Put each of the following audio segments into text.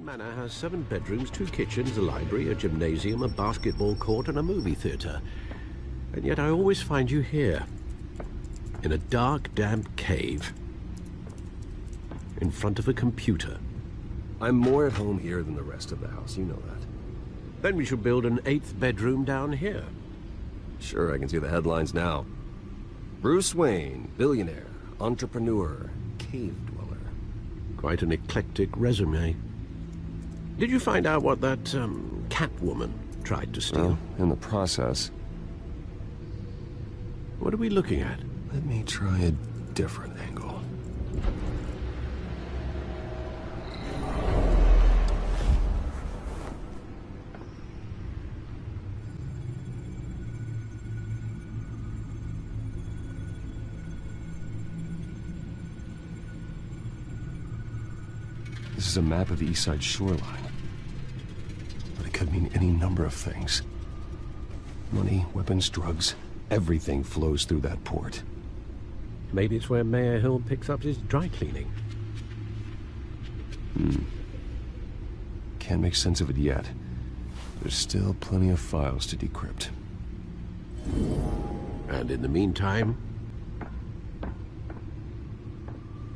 Wayne Manor has 7 bedrooms, 2 kitchens, a library, a gymnasium, a basketball court, and a movie theatre. And yet I always find you here, in a dark, damp cave, in front of a computer. I'm more at home here than the rest of the house, you know that. Then we should build an 8th bedroom down here. Sure, I can see the headlines now. Bruce Wayne, billionaire, entrepreneur, cave dweller. Quite an eclectic resume. Did you find out what that, Catwoman tried to steal? Well, in the process. What are we looking at? Let me try a different angle. This is a map of the East Side shoreline. But it could mean any number of things. Money, weapons, drugs, everything flows through that port. Maybe it's where Mayor Hill picks up his dry cleaning. Can't make sense of it yet. There's still plenty of files to decrypt. And in the meantime,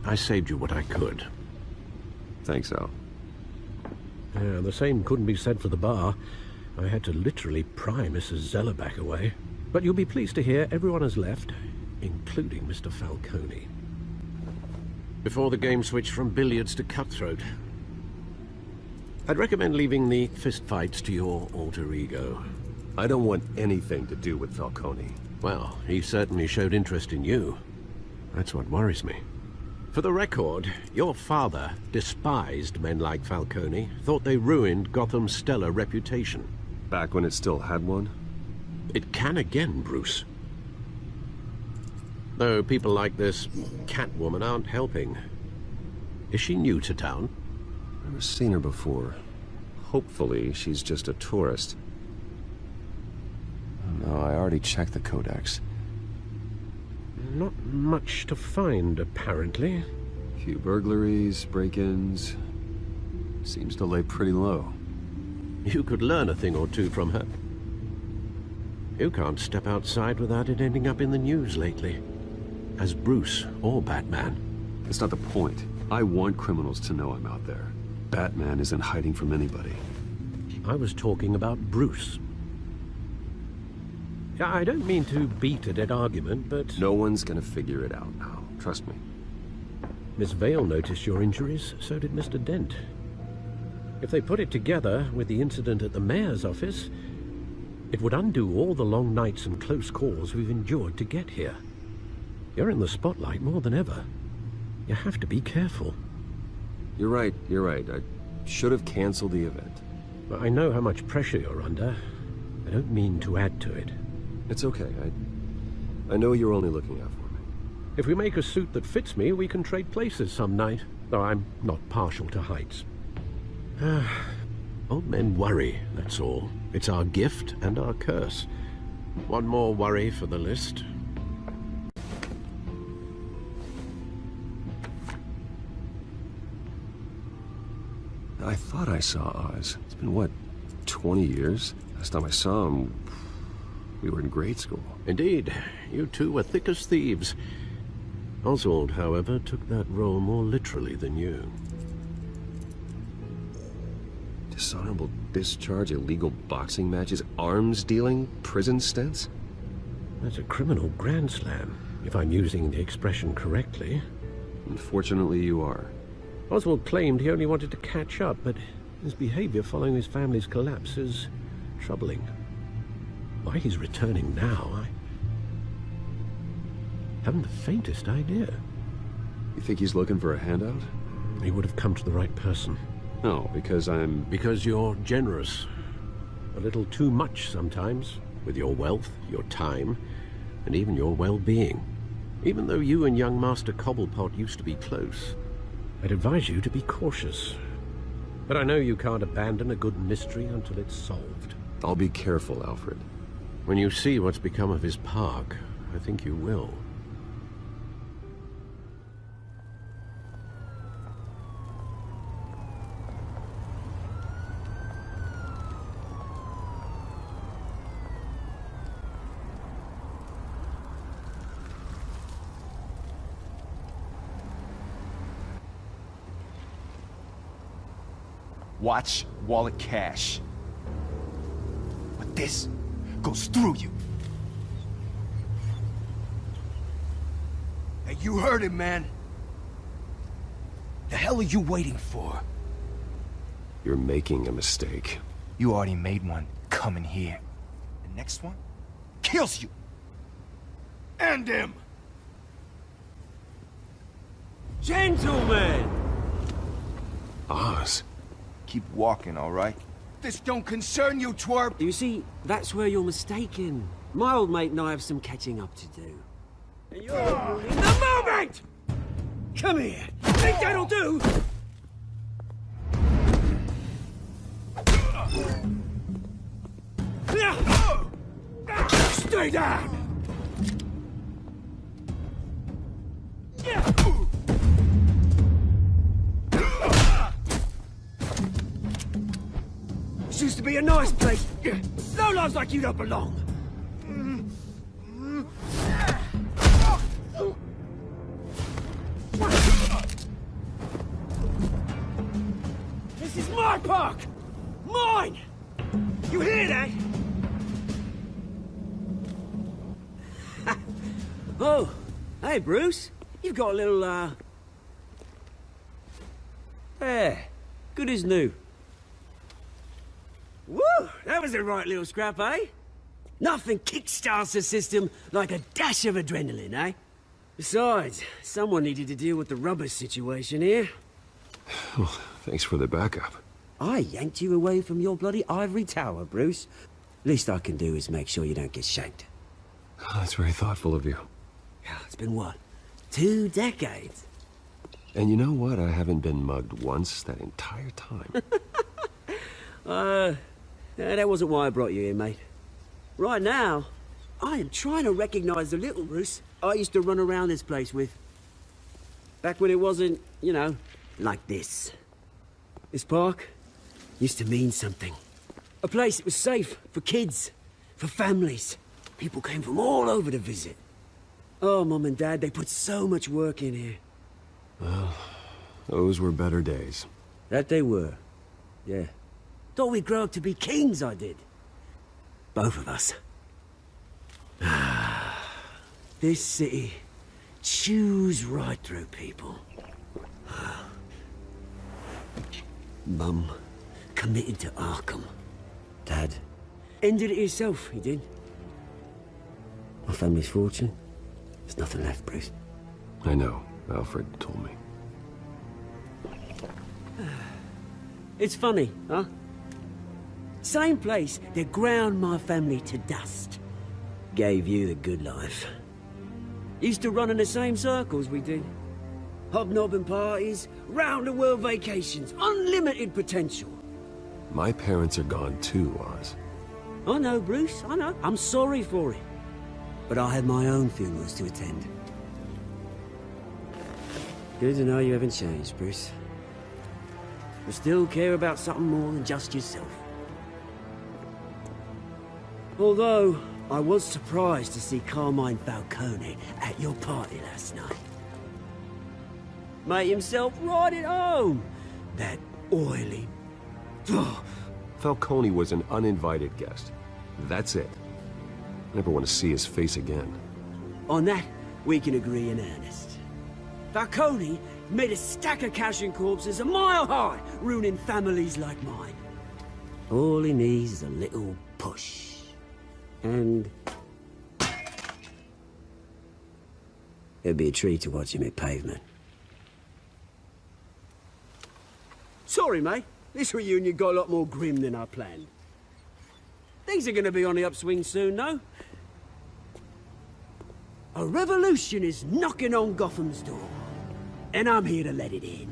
I saved you what I could. Thanks, Al. Yeah, the same couldn't be said for the bar. I had to literally pry Mrs. Zellerback away. But you'll be pleased to hear everyone has left, including Mr. Falcone. Before the game switched from billiards to cutthroat. I'd recommend leaving the fistfights to your alter ego. I don't want anything to do with Falcone. Well, he certainly showed interest in you. That's what worries me. For the record, your father despised men like Falcone, thought they ruined Gotham's stellar reputation. Back when it still had one? It can again, Bruce. Though people like this Catwoman aren't helping. Is she new to town? Never seen her before. Hopefully, she's just a tourist. No, I already checked the codex. Not much to find, apparently. Few burglaries, break-ins. Seems to lay pretty low. You could learn a thing or two from her. You can't step outside without it ending up in the news lately. As Bruce or Batman. That's not the point. I want criminals to know I'm out there. Batman isn't hiding from anybody. I was talking about Bruce. I don't mean to beat a dead argument, but... No one's gonna figure it out now. Trust me. Miss Vale noticed your injuries, so did Mr. Dent. If they put it together with the incident at the mayor's office, it would undo all the long nights and close calls we've endured to get here. You're in the spotlight more than ever. You have to be careful. You're right. I should have canceled the event. I know how much pressure you're under. I don't mean to add to it. It's okay. I know you're only looking out for me. If we make a suit that fits me, we can trade places some night. Though I'm not partial to heights. Old men worry, that's all. It's our gift and our curse. One more worry for the list. I thought I saw Oz. It's been, what, 20 years? Last time I saw him, we were in grade school. Indeed. You two were thick as thieves. Oswald, however, took that role more literally than you. Dishonorable discharge, illegal boxing matches, arms dealing, prison stints? That's a criminal grand slam, if I'm using the expression correctly. Unfortunately, you are. Oswald claimed he only wanted to catch up, but his behavior following his family's collapse is troubling. Why he's returning now, I haven't the faintest idea. You think he's looking for a handout? He would have come to the right person. No, because I'm... Because you're generous. A little too much sometimes, with your wealth, your time, and even your well-being. Even though you and young Master Cobblepot used to be close, I'd advise you to be cautious. But I know you can't abandon a good mystery until it's solved. I'll be careful, Alfred. When you see what's become of his park, I think you will. Watch, wallet, cash. But this goes through you. Hey, you heard it, man. The hell are you waiting for? You're making a mistake. You already made one coming here. The next one kills you. And him. Gentlemen! Oz. Keep walking, all right? This don't concern you, twerp. You see, that's where you're mistaken. My old mate and I have some catching up to do. And you're ruining the moment! Come here. Think that'll do? Stay down! This used to be a nice place. No lives like you don't belong. This is my park! Mine! You hear that? Oh, hey, Bruce. You've got a little, There. Good as new. Woo! That was a right little scrap, eh? Nothing kickstarts the system like a dash of adrenaline, eh? Besides, someone needed to deal with the rubber situation here. Oh, thanks for the backup. I yanked you away from your bloody ivory tower, Bruce. Least I can do is make sure you don't get shanked. Oh, that's very thoughtful of you. Yeah, it's been what? 2 decades? And you know what? I haven't been mugged once that entire time. That wasn't why I brought you here, mate. Right now, I am trying to recognize the little Bruce I used to run around this place with. Back when it wasn't, you know, like this. This park used to mean something. A place that was safe for kids, for families. People came from all over to visit. Oh, Mum and Dad, they put so much work in here. Well, those were better days. That they were. Yeah. Thought we'd grow up to be kings, I did. Both of us. This city chews right through people. Mum committed to Arkham. Dad ended it himself, he did. My family's fortune, there's nothing left, Bruce. I know. Alfred told me. It's funny, huh? Same place that ground my family to dust. Gave you the good life. Used to run in the same circles we did. Hobnobbing parties, round-the-world vacations, unlimited potential. My parents are gone too, Oz. I know, Bruce, I know. I'm sorry for it. But I had my own funerals to attend. Good to know you haven't changed, Bruce. You still care about something more than just yourself. Although, I was surprised to see Carmine Falcone at your party last night. Made himself right at home. That oily... Falcone was an uninvited guest. That's it. Never want to see his face again. On that, we can agree in earnest. Falcone made a stack of cash and corpses a mile high, ruining families like mine. All he needs is a little push. And... it'd be a treat to watch him hit pavement. Sorry, mate. This reunion got a lot more grim than I planned. Things are gonna be on the upswing soon, though. A revolution is knocking on Gotham's door. And I'm here to let it in.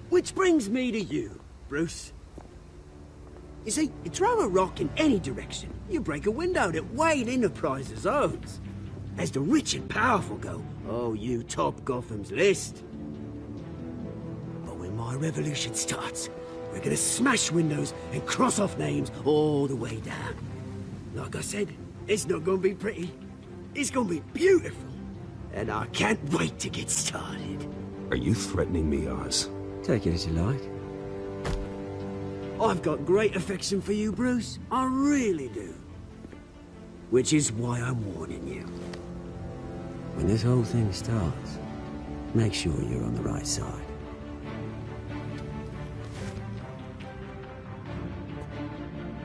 Which brings me to you, Bruce. You see, you throw a rock in any direction, you break a window that Wayne Enterprises owns. As the rich and powerful go, oh, you top Gotham's list. But when my revolution starts, we're gonna smash windows and cross off names all the way down. Like I said, it's not gonna be pretty. It's gonna be beautiful. And I can't wait to get started. Are you threatening me, Oz? Take it as you like. I've got great affection for you, Bruce. I really do. Which is why I'm warning you. When this whole thing starts, make sure you're on the right side.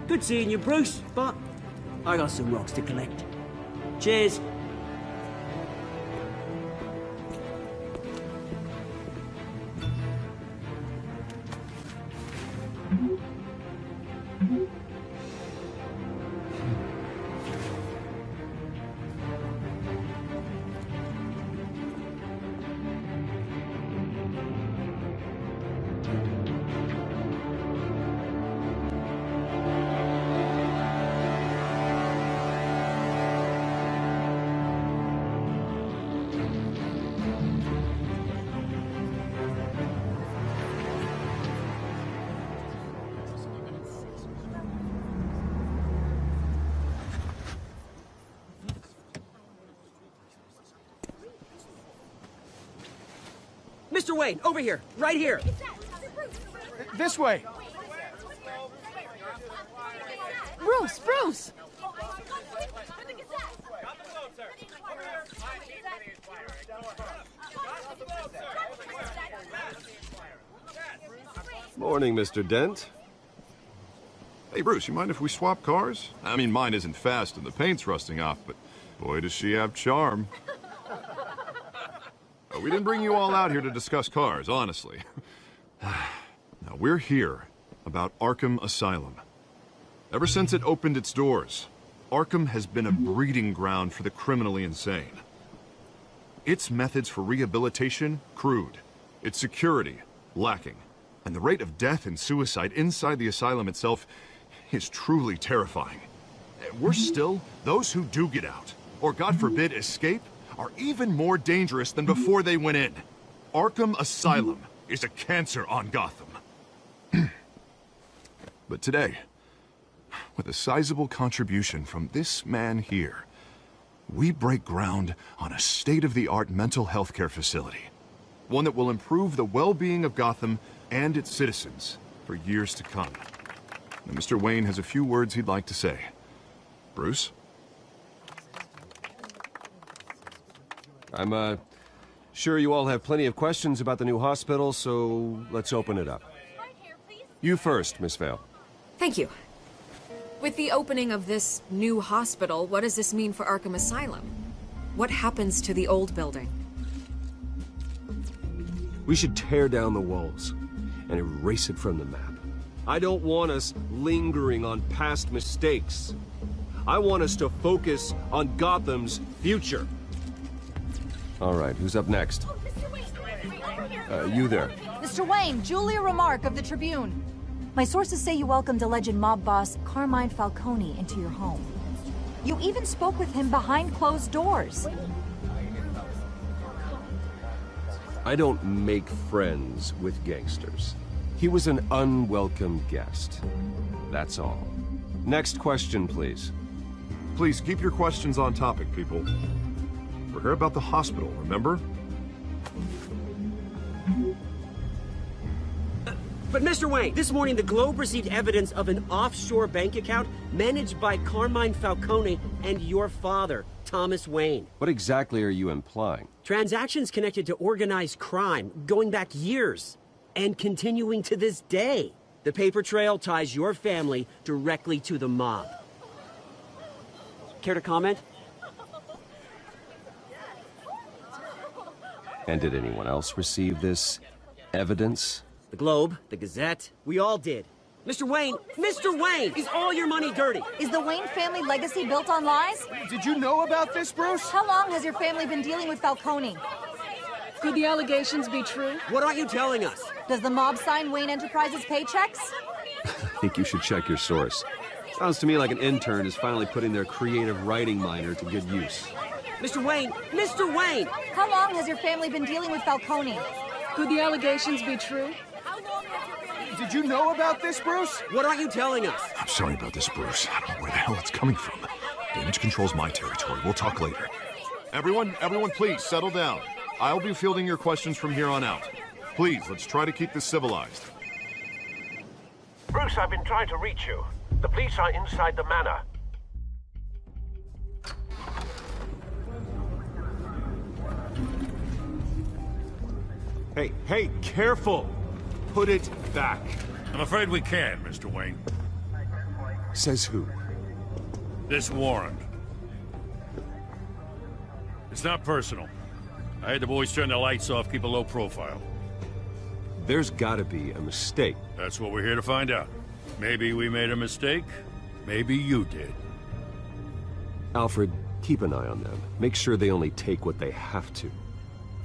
Good seeing you, Bruce, but I got some rocks to collect. Cheers. Mr. Wayne, over here, right here. This way. Bruce, Bruce! Morning, Mr. Dent. Hey, Bruce, you mind if we swap cars? I mean, mine isn't fast and the paint's rusting off, but boy, does she have charm. We didn't bring you all out here to discuss cars, honestly. Now, we're here about Arkham Asylum. Ever since it opened its doors, Arkham has been a breeding ground for the criminally insane. Its methods for rehabilitation, crude. Its security, lacking. And the rate of death and suicide inside the asylum itself is truly terrifying. Worse still, those who do get out, or God forbid, escape, are even more dangerous than before they went in. Arkham Asylum is a cancer on Gotham. But today, with a sizable contribution from this man here, we break ground on a state-of-the-art mental health care facility. One that will improve the well-being of Gotham and its citizens for years to come. Now, Mr. Wayne has a few words he'd like to say. Bruce? I'm, sure you all have plenty of questions about the new hospital, so let's open it up. You first, Miss Vale. Thank you. With the opening of this new hospital, what does this mean for Arkham Asylum? What happens to the old building? We should tear down the walls and erase it from the map. I don't want us lingering on past mistakes. I want us to focus on Gotham's future. All right, who's up next? You there. Mr. Wayne, Julia Remark of the Tribune. My sources say you welcomed alleged mob boss Carmine Falcone into your home. You even spoke with him behind closed doors. I don't make friends with gangsters. He was an unwelcome guest. That's all. Next question, please. Please keep your questions on topic, people. We're here about the hospital, remember? But Mr. Wayne, this morning the Globe received evidence of an offshore bank account managed by Carmine Falcone and your father, Thomas Wayne. What exactly are you implying? Transactions connected to organized crime, going back years, and continuing to this day. The paper trail ties your family directly to the mob. Care to comment? And did anyone else receive this evidence? The Globe, the Gazette, we all did. Mr. Wayne, is all your money dirty? Is the Wayne family legacy built on lies? Did you know about this, Bruce? How long has your family been dealing with Falcone? Could the allegations be true? What aren't you telling us? Does the mob sign Wayne Enterprises paychecks? I think you should check your source. Sounds to me like an intern is finally putting their creative writing minor to good use. Mr. Wayne! How long has your family been dealing with Falcone? Could the allegations be true? Did you know about this, Bruce? What aren't you telling us? I'm sorry about this, Bruce. I don't know where the hell it's coming from. Damage control's my territory. We'll talk later. Everyone, please settle down. I'll be fielding your questions from here on out. Please, let's try to keep this civilized. Bruce, I've been trying to reach you. The police are inside the manor. Hey, careful! Put it back. I'm afraid we can't, Mr. Wayne. Says who? This warrant. It's not personal. I had the boys turn the lights off, keep a low profile. There's gotta be a mistake. That's what we're here to find out. Maybe we made a mistake. Maybe you did. Alfred, keep an eye on them. Make sure they only take what they have to.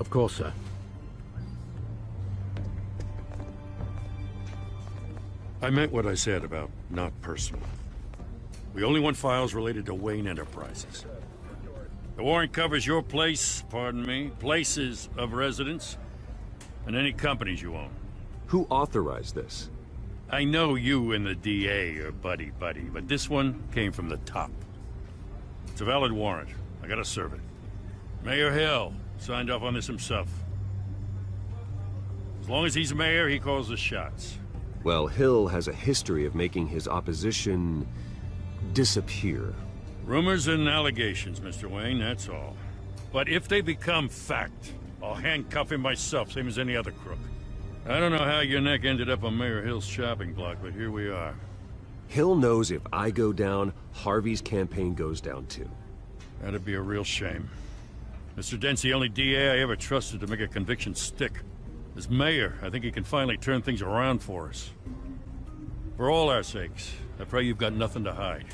Of course, sir. I meant what I said about not personal. We only want files related to Wayne Enterprises. The warrant covers your place, pardon me, places of residence, and any companies you own. Who authorized this? I know you and the DA are buddy-buddy, but this one came from the top. It's a valid warrant. I gotta serve it. Mayor Hill signed off on this himself. As long as he's mayor, he calls the shots. Well, Hill has a history of making his opposition disappear. Rumors and allegations, Mr. Wayne, that's all. But if they become fact, I'll handcuff him myself, same as any other crook. I don't know how your neck ended up on Mayor Hill's chopping block, but here we are. Hill knows if I go down, Harvey's campaign goes down too. That'd be a real shame. Mr. Dent's the only DA I ever trusted to make a conviction stick. As mayor, I think he can finally turn things around for us. For all our sakes, I pray you've got nothing to hide.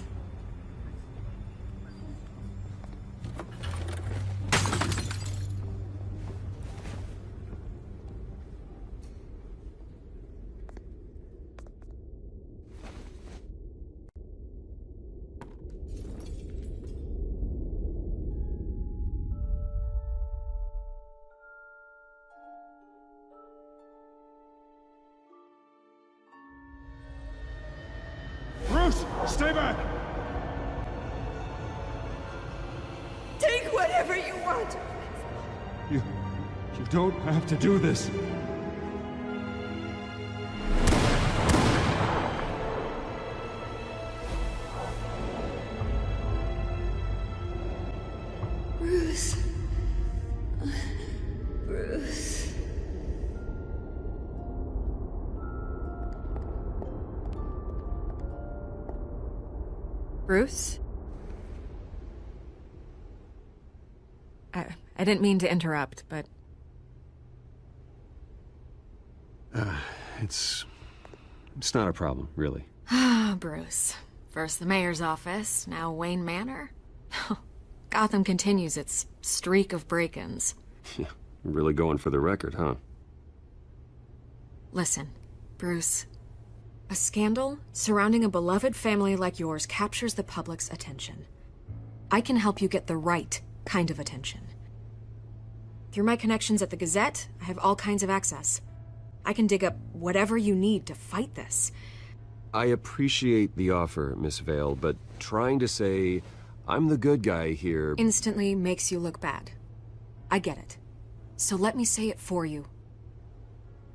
Stay back! Take whatever you want. You don't have to do this. Bruce. Bruce. Bruce? I didn't mean to interrupt, but... It's not a problem, really. Ah, Bruce. First the mayor's office, now Wayne Manor. Gotham continues its streak of break-ins. Yeah, really going for the record, huh? Listen, Bruce. A scandal surrounding a beloved family like yours captures the public's attention. I can help you get the right kind of attention. Through my connections at the Gazette, I have all kinds of access. I can dig up whatever you need to fight this. I appreciate the offer, Miss Vale, but trying to say I'm the good guy here... instantly makes you look bad. I get it. So let me say it for you.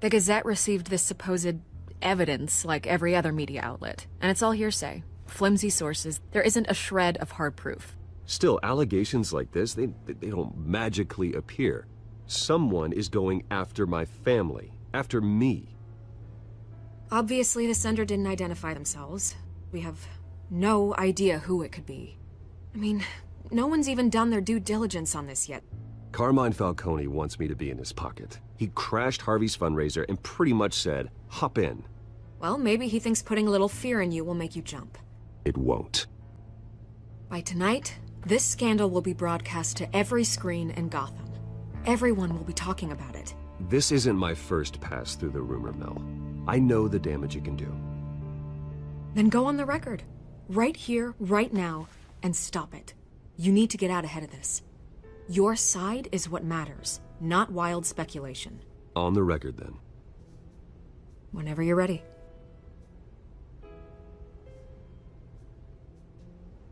The Gazette received this supposed evidence like every other media outlet, and it's all hearsay. Flimsy sources. There isn't a shred of hard proof. Still, allegations like this, they don't magically appear. Someone is going after my family. After me. Obviously, the sender didn't identify themselves. We have no idea who it could be. I mean, no one's even done their due diligence on this yet. Carmine Falcone wants me to be in his pocket. He crashed Harvey's fundraiser and pretty much said, hop in. Well, maybe he thinks putting a little fear in you will make you jump. It won't. By tonight, this scandal will be broadcast to every screen in Gotham. Everyone will be talking about it. This isn't my first pass through the rumor mill. I know the damage it can do. Then go on the record. Right here, right now, and stop it. You need to get out ahead of this. Your side is what matters, not wild speculation. On the record, then. Whenever you're ready.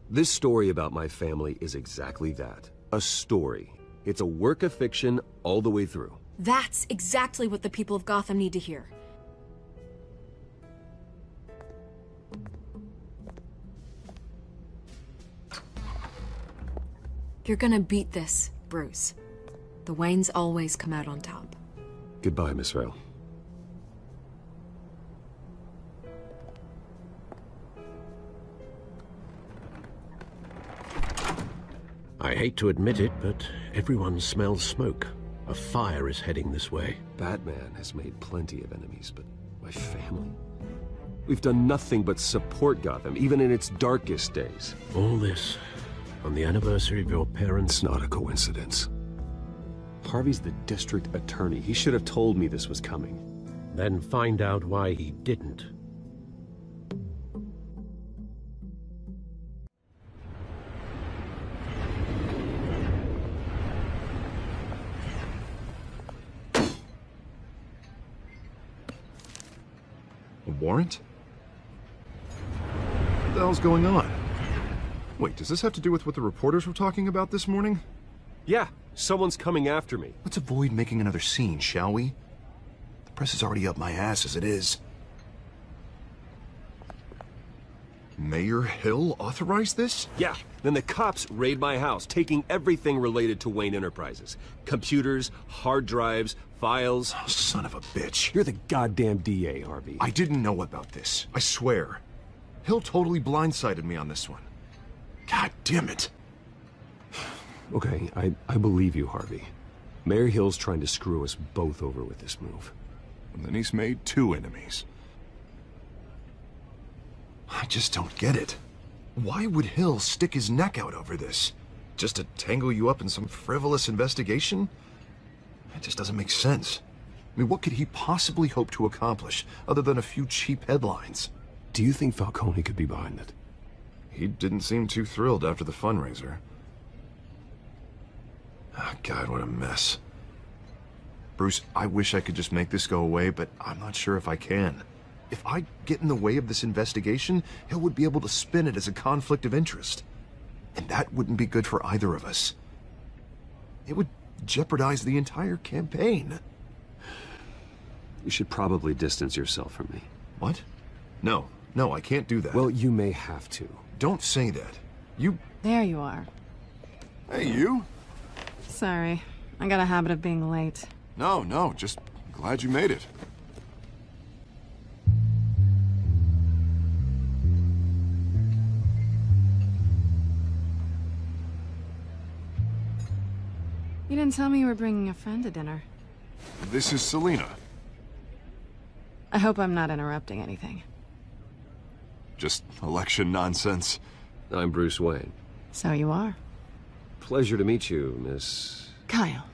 This story about my family is exactly that. A story. It's a work of fiction all the way through. That's exactly what the people of Gotham need to hear. You're gonna beat this, Bruce. The Waynes always come out on top. Goodbye, Miss Vale. I hate to admit it, but everyone smells smoke. A fire is heading this way. Batman has made plenty of enemies, but my family? We've done nothing but support Gotham, even in its darkest days. All this on the anniversary of your parents'... It's not a coincidence. Harvey's the district attorney. He should have told me this was coming. Then find out why he didn't. A warrant? What the hell's going on? Wait, does this have to do with what the reporters were talking about this morning? Yeah, someone's coming after me. Let's avoid making another scene, shall we? The press is already up my ass as it is. Mayor Hill authorized this? Yeah, then the cops raid my house, taking everything related to Wayne Enterprises. Computers, hard drives, files. Oh, son of a bitch. You're the goddamn DA, Harvey. I didn't know about this. I swear. Hill totally blindsided me on this one. God damn it. Okay, I believe you, Harvey. Mayor Hill's trying to screw us both over with this move. And then he's made 2 enemies. I just don't get it. Why would Hill stick his neck out over this? Just to tangle you up in some frivolous investigation? That just doesn't make sense. I mean, what could he possibly hope to accomplish other than a few cheap headlines? Do you think Falcone could be behind it? He didn't seem too thrilled after the fundraiser. Oh, God, what a mess. Bruce, I wish I could just make this go away, but I'm not sure if I can. If I get in the way of this investigation, Hill would be able to spin it as a conflict of interest. And that wouldn't be good for either of us. It would jeopardize the entire campaign. You should probably distance yourself from me. What? No, I can't do that. Well, you may have to. Don't say that. You... There you are. Hey, you? Sorry. I got a habit of being late. No, just glad you made it. You didn't tell me you were bringing a friend to dinner. This is Selina. I hope I'm not interrupting anything. Just election nonsense. I'm Bruce Wayne. So you are. Pleasure to meet you, Miss... Kyle.